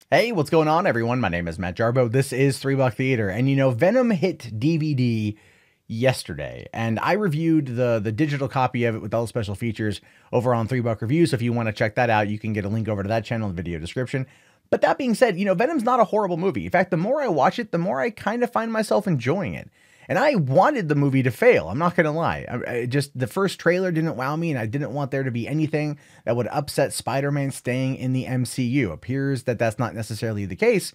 Hey, what's going on, everyone? My name is Matt Jarbo. This is 3 Buck Theater. And Venom hit DVD yesterday, and I reviewed the digital copy of it with all the special features over on 3 Buck Reviews. So if you want to check that out, you can get a link over to that channel in the video description. But that being said, Venom's not a horrible movie. In fact, the more I watch it, the more I kind of find myself enjoying it. And I wanted the movie to fail. I'm not going to lie. Just the first trailer didn't wow me, and I didn't want there to be anything that would upset Spider-Man staying in the MCU. Appears that that's not necessarily the case,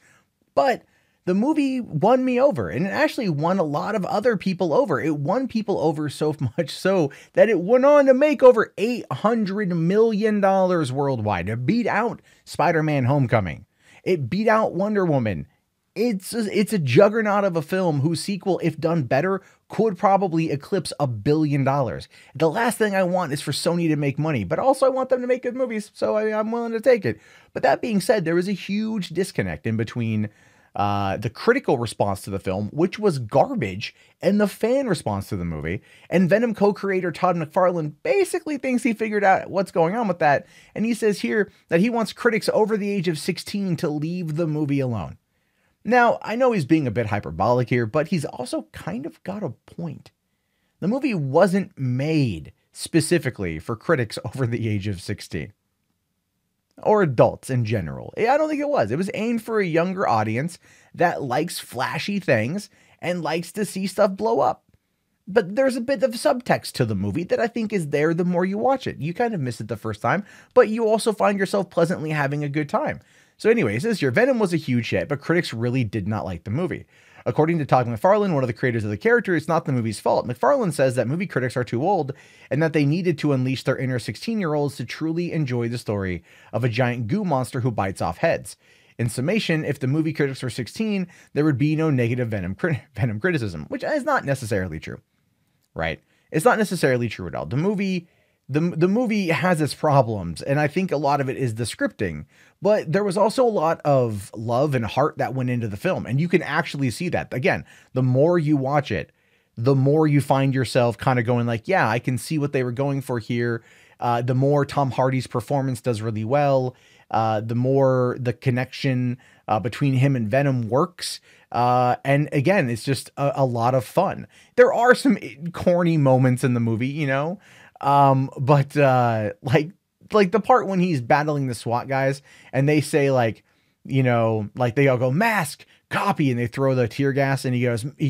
but the movie won me over, and it actually won a lot of other people over. It won people over so much so that it went on to make over $800 million worldwide. It beat out Spider-Man Homecoming. It beat out Wonder Woman. It's a juggernaut of a film whose sequel, if done better, could probably eclipse $1 billion. The last thing I want is for Sony to make money, but also I want them to make good movies, so I'm willing to take it. But that being said, there was a huge disconnect in between the critical response to the film, which was garbage, and the fan response to the movie. And Venom co-creator Todd McFarlane basically thinks he figured out what's going on with that, and he says here that he wants critics over the age of 16 to leave the movie alone. Now, I know he's being a bit hyperbolic here, but he's also kind of got a point. The movie wasn't made specifically for critics over the age of 16. Or adults in general. I don't think it was. It was aimed for a younger audience that likes flashy things and likes to see stuff blow up. But there's a bit of subtext to the movie that I think is there the more you watch it. You kind of miss it the first time, but you also find yourself pleasantly having a good time. So anyways, this year, Venom was a huge hit, but critics really did not like the movie. According to Todd McFarlane, one of the creators of the character, it's not the movie's fault. McFarlane says that movie critics are too old and that they needed to unleash their inner 16-year-olds to truly enjoy the story of a giant goo monster who bites off heads. In summation, if the movie critics were 16, there would be no negative Venom criticism, which is not necessarily true, right? It's not necessarily true at all. The movie has its problems, and I think a lot of it is the scripting, but there was also a lot of love and heart that went into the film, and you can actually see that. Again, the more you watch it, the more you find yourself kind of going like, yeah, I can see what they were going for here. The more Tom Hardy's performance does really well, the more the connection between him and Venom works. And again, it's just a lot of fun. There are some corny moments in the movie, but like the part when he's battling the SWAT guys and they say like they all go mask, copy, and they throw the tear gas and he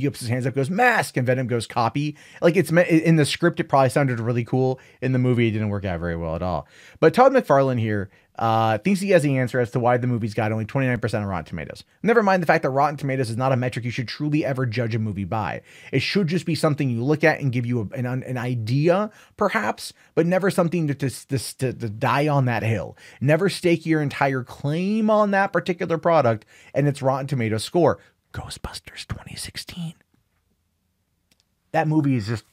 puts his hands up, goes mask, and Venom goes copy. Like it's meant in the script, it probably sounded really cool. In the movie, it didn't work out very well at all. But Todd McFarlane here thinks he has the answer as to why the movie's got only 29% on Rotten Tomatoes. Never mind the fact that Rotten Tomatoes is not a metric you should truly ever judge a movie by. It should just be something you look at and give you an idea, perhaps, but never something to die on that hill. Never stake your entire claim on that particular product and its Rotten Tomatoes score. Ghostbusters 2016. That movie is just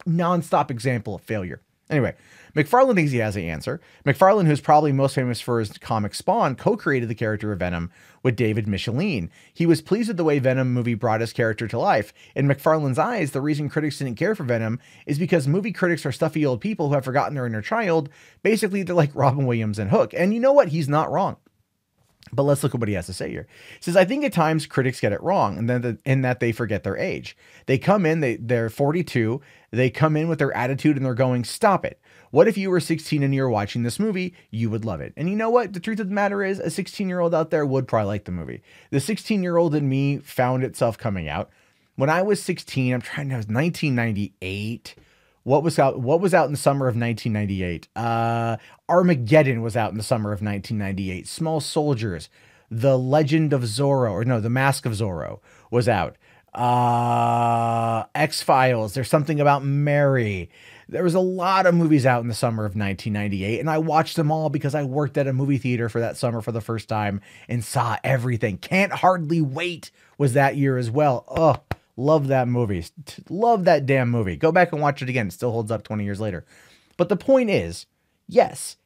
non-stop example of failure. Anyway, McFarlane thinks he has the answer. McFarlane, who's probably most famous for his comic Spawn, co-created the character of Venom with David Michelinie. He was pleased with the way Venom movie brought his character to life. In McFarlane's eyes, the reason critics didn't care for Venom is because movie critics are stuffy old people who have forgotten their inner child. Basically, they're like Robin Williams and Hook. And you know what? He's not wrong. But let's look at what he has to say here. He says, I think at times critics get it wrong and then in that they forget their age. They come in, they're 42. They come in with their attitude and they're going, stop it. What if you were 16 and you're watching this movie? You would love it. And you know what? The truth of the matter is a 16-year-old out there would probably like the movie. The 16-year-old in me found itself coming out. When I was 16, it was 1998. What was out in the summer of 1998? Armageddon was out in the summer of 1998. Small Soldiers, The Legend of Zorro, The Mask of Zorro was out. X-Files, There's Something About Mary. There was a lot of movies out in the summer of 1998, and I watched them all because I worked at a movie theater for that summer for the first time and saw everything. Can't Hardly Wait was that year as well. Oh, love that movie. Love that damn movie. Go back and watch it again. It still holds up 20 years later. But the point is, yes,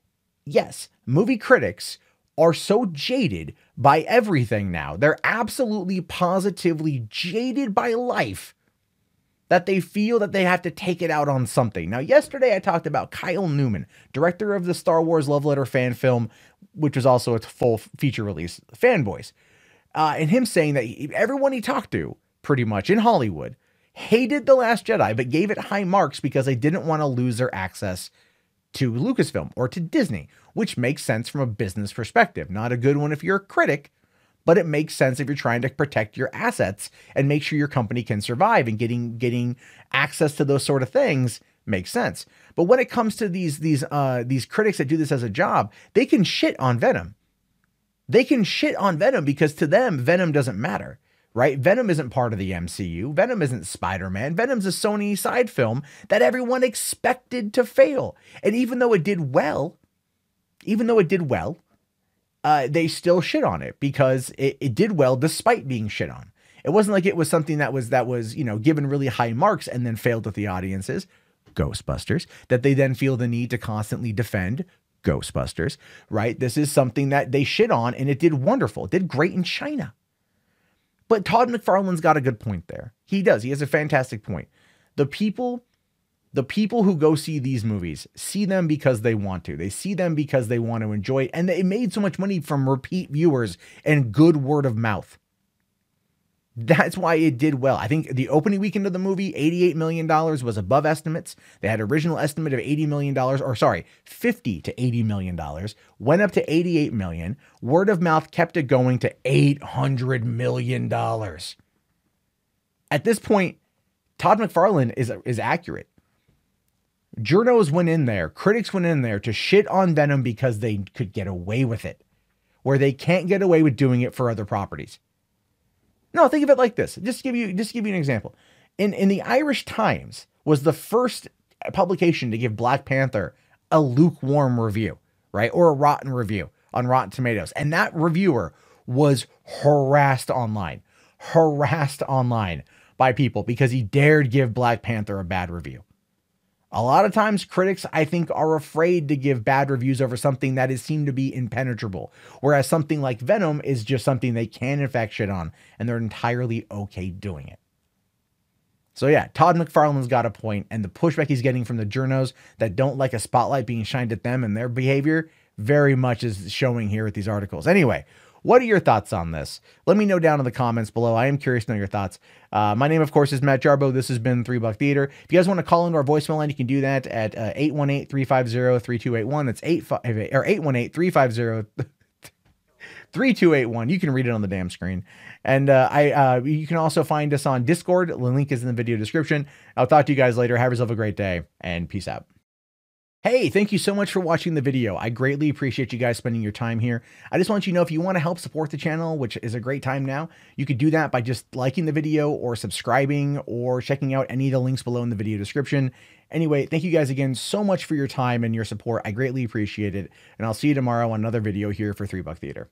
movie critics are so jaded by everything now. They're absolutely positively jaded by life that they feel that they have to take it out on something. Now, yesterday I talked about Kyle Newman, director of the Star Wars Love Letter fan film, which was also its full feature release, Fanboys. And him saying that everyone he talked to, pretty much in Hollywood, hated The Last Jedi, but gave it high marks because they didn't want to lose their access to Lucasfilm or to Disney, which makes sense from a business perspective. Not a good one if you're a critic, but it makes sense if you're trying to protect your assets and make sure your company can survive, and getting access to those sort of things makes sense. But when it comes to these critics that do this as a job, they can shit on Venom. They can shit on Venom because to them, Venom doesn't matter, right? Venom isn't part of the MCU. Venom isn't Spider-Man. Venom's a Sony side film that everyone expected to fail. And even though it did well, they still shit on it because it did well despite being shit on. It wasn't like it was something that was, you know, given really high marks and then failed with the audiences, Ghostbusters, that they then feel the need to constantly defend, Ghostbusters, right? This is something that they shit on and it did wonderful. It did great in China. But Todd McFarlane's got a good point there. He does. He has a fantastic point. The people who go see these movies see them because they want to. They see them because they want to enjoy it. And it made so much money from repeat viewers and good word of mouth. That's why it did well. I think the opening weekend of the movie, $88 million, was above estimates. They had an original estimate of $80 million, or sorry, $50 to $80 million, went up to $88 million. Word of mouth kept it going to $800 million. At this point, Todd McFarlane is accurate. Journos went in there, critics went in there to shit on Venom because they could get away with it, where they can't get away with doing it for other properties. No, think of it like this. Just give you an example. In the Irish Times was the first publication to give Black Panther a lukewarm review, right? Or a rotten review on Rotten Tomatoes. And that reviewer was harassed online by people because he dared give Black Panther a bad review. A lot of times critics, I think, are afraid to give bad reviews over something that is seen to be impenetrable. Whereas something like Venom is just something they can in fact shit on, and they're entirely okay doing it. So yeah, Todd McFarlane's got a point, and the pushback he's getting from the journos that don't like a spotlight being shined at them and their behavior very much is showing here with these articles. Anyway, what are your thoughts on this? Let me know down in the comments below. I am curious to know your thoughts. My name, of course, is Matt Jarbo. This has been 3 Buck Theater. If you guys want to call into our voicemail line, you can do that at 818-350-3281. That's 818-350-3281. You can read it on the damn screen. And you can also find us on Discord. The link is in the video description. I'll talk to you guys later. Have yourself a great day, and peace out. Hey, thank you so much for watching the video. I greatly appreciate you guys spending your time here. I just want you to know, if you want to help support the channel, which is a great time now, you could do that by just liking the video or subscribing or checking out any of the links below in the video description. Anyway, thank you guys again so much for your time and your support. I greatly appreciate it. And I'll see you tomorrow on another video here for 3 Buck Theater.